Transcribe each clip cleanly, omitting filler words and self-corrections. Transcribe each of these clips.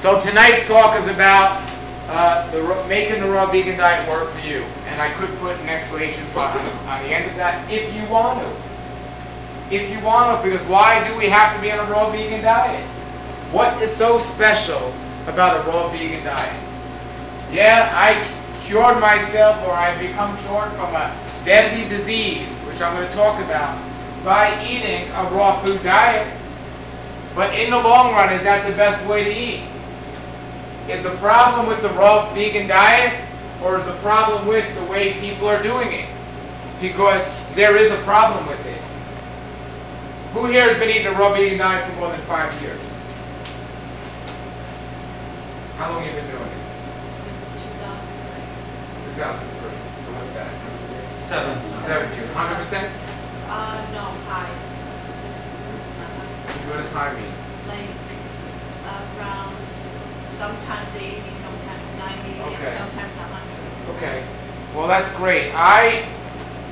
So tonight's talk is about making the raw vegan diet work for you. And I could put an exclamation point on the end of that if you want to. If you want to, because why do we have to be on a raw vegan diet? What is so special about a raw vegan diet? Yeah, I cured myself, or I've become cured from a deadly disease, which I'm going to talk about, by eating a raw food diet. But in the long run, is that the best way to eat? Is the problem with the raw vegan diet, or is the problem with the way people are doing it? Because there is a problem with it. Who here has been eating a raw vegan diet for more than 5 years? How long have you been doing it? Since 2003. 2003. So what's that? 7 years. 100%? No, high. What does high mean? Like around sometimes 80, sometimes 90, Okay. and sometimes 100. Okay. Well, that's great.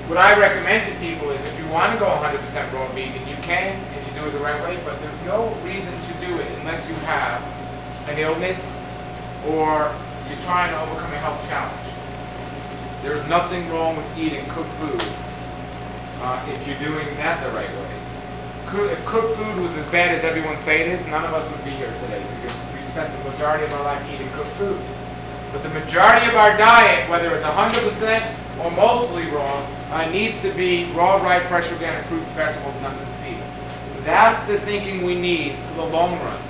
What I recommend to people is if you want to go 100% raw vegan, you can, and you do it the right way, but there's no reason to do it unless you have an illness or you're trying to overcome a health challenge. There's nothing wrong with eating cooked food if you're doing that the right way. If cooked food was as bad as everyone say it is, none of us would be here today because we spent the majority of our life eating cooked food. But the majority of our diet, whether it's 100% or mostly raw, needs to be raw, ripe, fresh organic fruits, vegetables, nuts, and seeds. That's the thinking we need for the long run.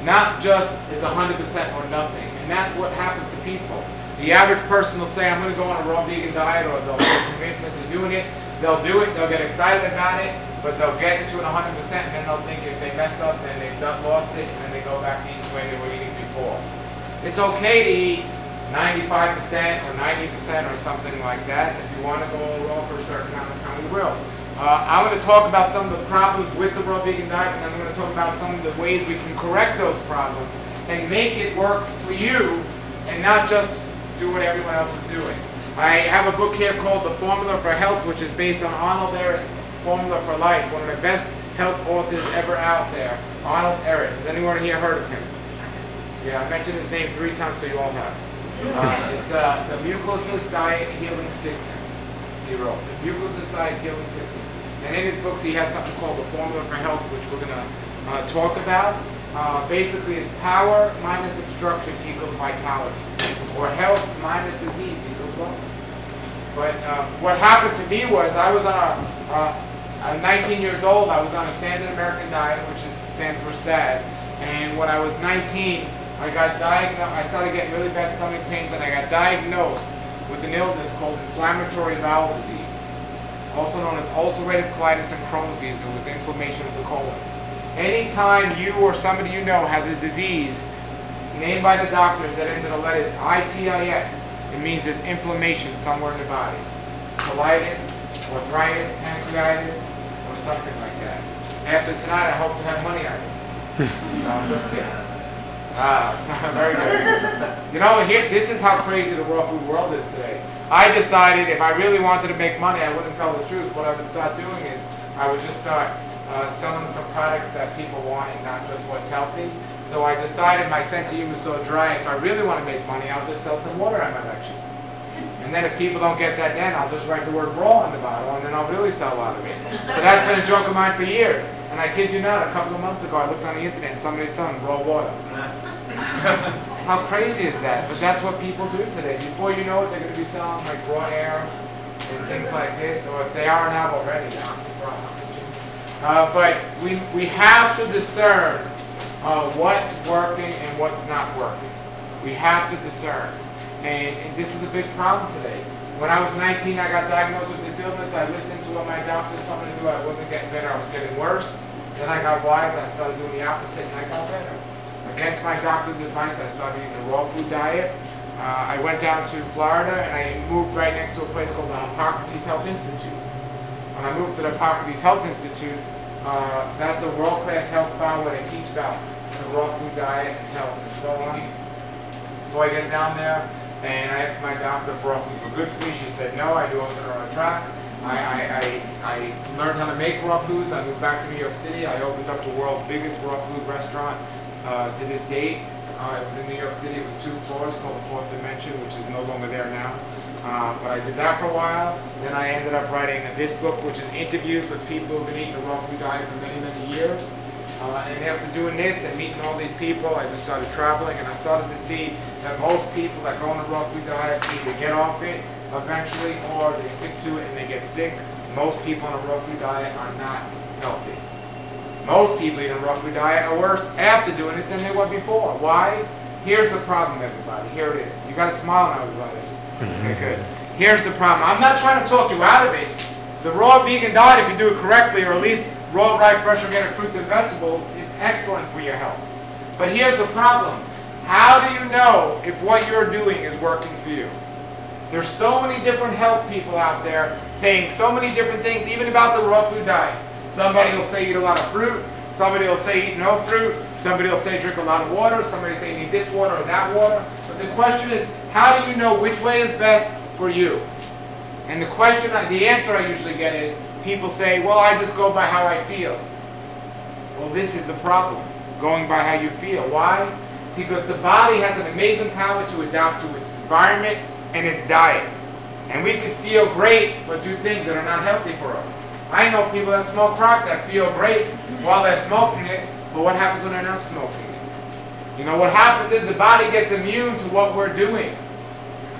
Not just it's 100% or nothing. And that's what happens to people. The average person will say, I'm going to go on a raw vegan diet, or they'll get convinced into doing it. They'll do it, they'll get excited about it, but they'll get into it 100%, and then they'll think if they mess up, then they've lost it, and then they go back to eating the way they were eating before. It's okay to eat 95% or 90% or something like that. If you want to go all raw for a certain amount of time, you will. I'm going to talk about some of the problems with the raw vegan diet, and I'm going to talk about some of the ways we can correct those problems and make it work for you and not just do what everyone else is doing. I have a book here called The Formula for Health, which is based on Arnold Ehret's Formula for Life, one of the best health authors ever out there, Arnold Ehret. Has anyone here heard of him? Yeah, I mentioned his name 3 times, so you all have. It's the Mucosal Diet Healing System, he wrote. The Mucosal Diet Healing System. And in his books he has something called the Formula for Health, which we're going to talk about. Basically it's power minus obstruction equals vitality. Or health minus disease equals wellness. But what happened to me was I was on I'm 19 years old, I was on a standard American diet, which stands for SAD. And when I was 19, I got diagnosed, I started getting really bad stomach pains, and I got diagnosed with an illness called inflammatory bowel disease, also known as ulcerative colitis and Crohn's disease. It was inflammation of the colon. Anytime you or somebody you know has a disease named by the doctors that ends in the letters ITIS, it means there's inflammation somewhere in the body. Colitis, arthritis, pancreatitis, or something like that. After tonight, I hope to have money on it. No, I'm just kidding. Very good. You know, this is how crazy the raw food world is today. I decided if I really wanted to make money, I wouldn't tell the truth. What I would start doing is I would just start selling some products that people want and not just what's healthy. So I decided my sense of humor is so dry, if I really want to make money, I'll just sell some water on my lectures. And then if people don't get that then, I'll just write the word raw on the bottle, and then I'll really sell a lot of it. So that's been a joke of mine for years. And I kid you not, a couple of months ago, I looked on the internet and somebody's selling raw water. How crazy is that? But that's what people do today. Before you know it, they're going to be selling like raw air and things like this, or if they aren't out already, I'm surprised. But we have to discern what's working and what's not working. We have to discern. And this is a big problem today. When I was 19, I got diagnosed with this illness. I listened to what my doctors told me to do. I wasn't getting better. I was getting worse. Then I got wise. I started doing the opposite, and I got better. Against my doctor's advice, I started eating a raw food diet. I went down to Florida, and I moved right next to a place called the Hippocrates Health Institute. When I moved to the Hippocrates Health Institute, that's a world-class health spa where they teach about the raw food diet and health and so on. So I get down there, and I asked my doctor if raw foods were good for me. She said no. I knew I was on the wrong track. I learned how to make raw foods. I moved back to New York City. I opened up the world's biggest raw food restaurant to this date, It was in New York City. It was 2 floors, called the Fourth Dimension, which is no longer there now. But I did that for a while. Then I ended up writing this book, which is interviews with people who've been eating a raw food diet for many, many years. And after doing this and meeting all these people, I just started traveling, and I started to see that most people that go on a raw food diet either get off it eventually, or they stick to it and they get sick. Most people on a raw food diet are not healthy. Most people eating a raw food diet are worse after doing it than they were before. Why? Here's the problem, everybody. Here it is. You got to smile now, everybody. Okay, good. Here's the problem. I'm not trying to talk you out of it. The raw vegan diet, if you do it correctly, or at least raw, ripe, fresh, organic fruits and vegetables, is excellent for your health. But here's the problem. How do you know if what you're doing is working for you? There's so many different health people out there saying so many different things, even about the raw food diet. Somebody will say eat a lot of fruit. Somebody will say eat no fruit. Somebody will say drink a lot of water. Somebody will say you need this water or that water. But the question is, how do you know which way is best for you? And the answer I usually get is, people say, well, I just go by how I feel. Well, this is the problem, going by how you feel. Why? Because the body has an amazing power to adapt to its environment and its diet. And we could feel great, but do things that are not healthy for us. I know people that smoke crack that feel great while they're smoking it, but what happens when they're not smoking it? You know, what happens is the body gets immune to what we're doing.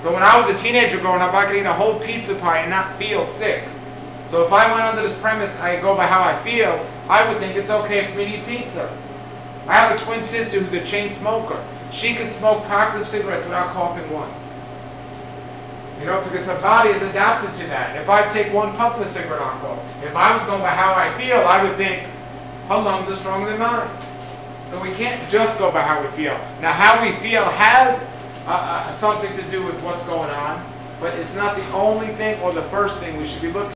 So when I was a teenager growing up, I could eat a whole pizza pie and not feel sick. So if I went under this premise, I go by how I feel, I would think it's okay for me to eat pizza. I have a twin sister who's a chain smoker. She can smoke packs of cigarettes without coughing once. You know, because her body is adapted to that. If I take one puff of a cigarette, I'll cough. If I was going by how I feel, I would think, her lungs are stronger than mine. So we can't just go by how we feel. Now, how we feel has something to do with what's going on, but it's not the only thing or the first thing we should be looking at.